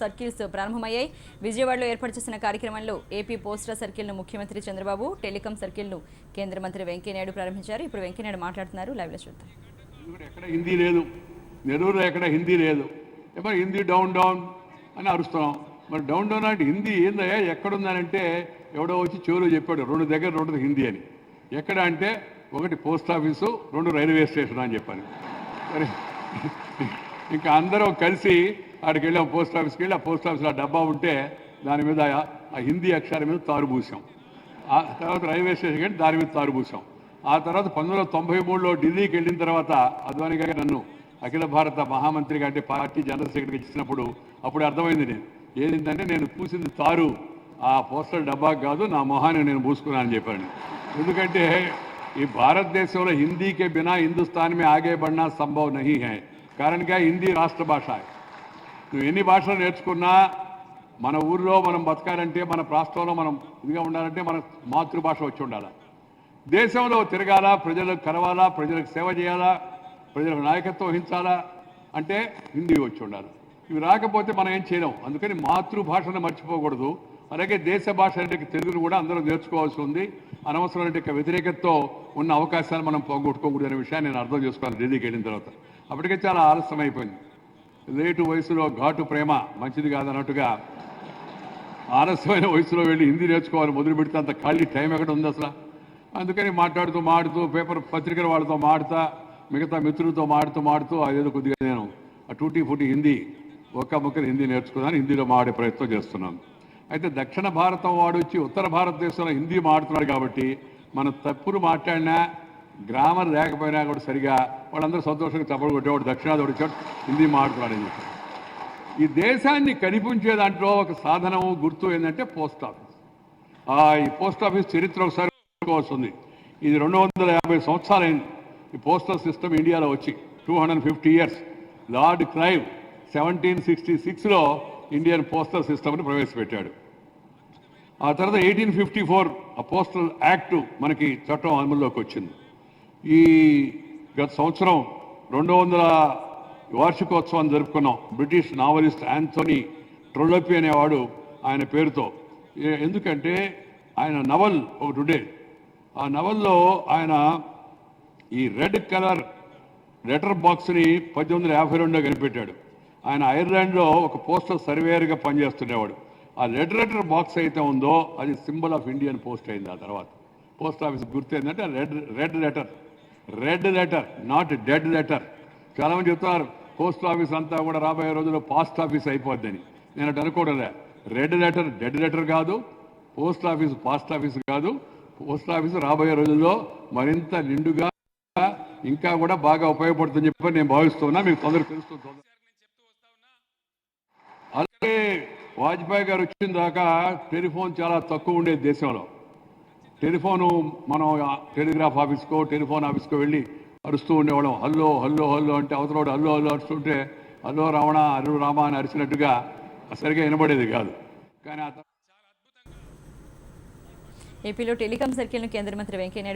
Circles ప్రారంభమయ్యాయి. విజయవాడలో ఏర్పాటు చేసిన కార్యక్రమంలో ఏపీ పోస్టల్ సర్కిల్ను ముఖ్యమంత్రి చంద్రబాబు, టెలికాం సర్కిల్ను కేంద్ర మంత్రి వెంకయ్యనాయుడు ప్రారంభించారు. ఇప్పుడు వెంకయ్యనాయుడు మాట్లాడుతున్నారు. లైవ్లో చూద్దాం. ఎక్కడ హిందీ లేదు, నెల్లూరులో ఎక్కడ హిందీ లేదు, మరి హిందీ డౌన్ డౌన్ అని అరుస్తున్నాం. మరి డౌన్ డౌన్ అంటే హిందీ ఏందయ్యా ఎక్కడుందనంటే ఎవడో వచ్చి చెవులో చెప్పాడు 2 దగ్గర 2 హిందీ అని. ఎక్కడ అంటే 1 పోస్ట్ ఆఫీసు, 2 రైల్వే స్టేషన్ అని చెప్పాను. మరి ఇంకా అందరం కలిసి అక్కడికి వెళ్ళాం, పోస్ట్ ఆఫీస్కి వెళ్ళి ఆ పోస్ట్ ఆఫీస్లో డబ్బా ఉంటే దాని మీద ఆ హిందీ అక్షరం మీద తారు పూసాం. ఆ తర్వాత రైల్వే స్టేషన్కి వెళ్ళి దాని మీద తారు పూసాం. ఆ తర్వాత 1993లో ఢిల్లీకి వెళ్ళిన తర్వాత అద్వానీ గారు నన్ను అఖిల భారత మహామంత్రిగా అంటే పార్టీ జనరల్ సెక్రటరీకి ఇచ్చినప్పుడు అప్పుడు అర్థమైంది ఏంటంటే నేను పూసింది తారు ఆ పోస్టల్ డబ్బాకి కాదు, నా మొహాన్ని నేను పూసుకున్నానని చెప్పాను. ఎందుకంటే ఈ భారతదేశంలో హిందీ के बिना हिंदुस्तान में आगे बढ़ना संभव नहीं है. कारण क्या, హిందీ రాష్ట్ర భాష. నువ్వు ఎన్ని భాషలు నేర్చుకున్నా మన ఊరిలో మనం బతకాలంటే, మన రాష్ట్రంలో మనం ఇదిగా ఉండాలంటే మన మాతృభాష వచ్చి ఉండాలి. దేశంలో తిరగాల, ప్రజలకు కలవాలా, ప్రజలకు సేవ చేయాలా, ప్రజలకు నాయకత్వం వహించాలా అంటే హిందీ వచ్చి ఉండాలి. ఇవి రాకపోతే మనం ఏం చేయలేం. అందుకని మాతృభాషను మర్చిపోకూడదు. అలాగే దేశ భాష అంటే తెలుగును కూడా అందరూ నేర్చుకోవాల్సి ఉంది. అనవసరమైన వ్యతిరేకతతో ఉన్న అవకాశాలు మనం పోగొట్టుకోకూడదు అనే విషయాన్ని నేను అర్థం చేసుకోవాలి ఢిల్లీకి వెళ్ళిన తర్వాత. అప్పటికే చాలా ఆలస్యం అయిపోయింది. లేటు వయసులో ఘాటు ప్రేమ మంచిది కాదన్నట్టుగా ఆలస్యమైన వయసులో వెళ్ళి హిందీ నేర్చుకోవాలి మొదలు పెడితే అంత ఖాళీ టైం ఎక్కడ ఉంది అసలు. అందుకని మాట్లాడుతూ పేపర్ పత్రికల వాళ్ళతో మాడుతా, మిగతా మిత్రులతో మాడుతూ అదేదో కొద్దిగా నేను ఆ టూటీ ఫుటీ హిందీ ఒక్క ముక్కలు హిందీ నేర్చుకున్నాను, హిందీలో మాడే ప్రయత్నం చేస్తున్నాను. అయితే దక్షిణ భారతం వాడు వచ్చి ఉత్తర భారతదేశంలో హిందీ మాడుతున్నారు కాబట్టి మనం తప్పులు మాట్లాడినా గ్రామర్ లేకపోయినా కూడా సరిగా వాళ్ళందరూ సంతోషంగా చప్పలు కొట్టేవాడు దక్షిణాది వచ్చాడు హిందీ మాడుతున్నాడని చెప్పి. ఈ దేశాన్ని కనిపించే దాంట్లో ఒక సాధనం గుర్తు ఏంటంటే పోస్ట్ ఆఫీస్. ఈ పోస్ట్ ఆఫీస్ చరిత్ర ఒకసారి వస్తుంది. ఇది 250 సంవత్సరాలైంది ఈ పోస్టల్ సిస్టమ్ ఇండియాలో వచ్చి. 250 years. లార్డ్ క్రైవ్ 1766లో ఇండియన్ పోస్టల్ సిస్టమ్ని ప్రవేశపెట్టాడు. ఆ తర్వాత 1854 ఆ పోస్టల్ యాక్ట్ మనకి చట్టం అమల్లోకి వచ్చింది. ఈ గత సంవత్సరం 200వ వార్షికోత్సవాన్ని జరుపుకున్నాం. బ్రిటిష్ నావలిస్ట్ యాంథోనీ ట్రొలోపి అనేవాడు ఆయన పేరుతో. ఎందుకంటే ఆయన నవల్ ఒకటి ఉండే. ఆ నవల్లో ఆయన ఈ రెడ్ కలర్ లెటర్ బాక్స్ని 1852లో కనిపెట్టాడు. ఆయన ఐర్లాండ్లో ఒక పోస్టల్ సర్వేయర్గా పనిచేస్తుండేవాడు. ఆ లెటర్ బాక్స్ అయితే ఉందో అది సింబల్ ఆఫ్ ఇండియన్ పోస్ట్ అయింది. ఆ తర్వాత పోస్ట్ ఆఫీస్ గుర్తు ఏంటంటే red letter not dead letter. చాలామంది చెప్తున్నారు పోస్ట్ ఆఫీస్ అంతా కూడా రాబోయే రోజుల్లో పాస్ట్ ఆఫీస్ అయిపోద్దని. నేను అటు అనుకోవడంలే. రెడ్ లెటర్ డెడ్ లెటర్ కాదు, పోస్ట్ ఆఫీస్ పాస్ట్ ఆఫీస్ కాదు. పోస్ట్ ఆఫీస్ రాబోయే రోజుల్లో మరింత నిండుగా ఇంకా కూడా బాగా ఉపయోగపడుతుందని చెప్పి నేను భావిస్తున్నా. మీకు తొందరగా తెలుస్తుంది. అలాగే వాజ్పేయి గారు వచ్చిన దాకా టెలిఫోన్ చాలా తక్కువ ఉండేది దేశంలో. టెలిఫోను మనం టెలిగ్రాఫ్ ఆఫీస్కో టెలిఫోన్ ఆఫీస్కో వెళ్ళి అరుస్తూ ఉండేవాళ్ళం. హల్లో హల్లో హల్లో అంటే అవతల హల్లో హల్లో అరుస్తుంటే హల్లో రావణ అరు రామ అని అరిచినట్టుగా సరిగా వినబడేది కాదు. కానీ ఏపీలో టెలికాం సర్కిల్ను కేంద్ర మంత్రి వెంకయ్యనాయుడు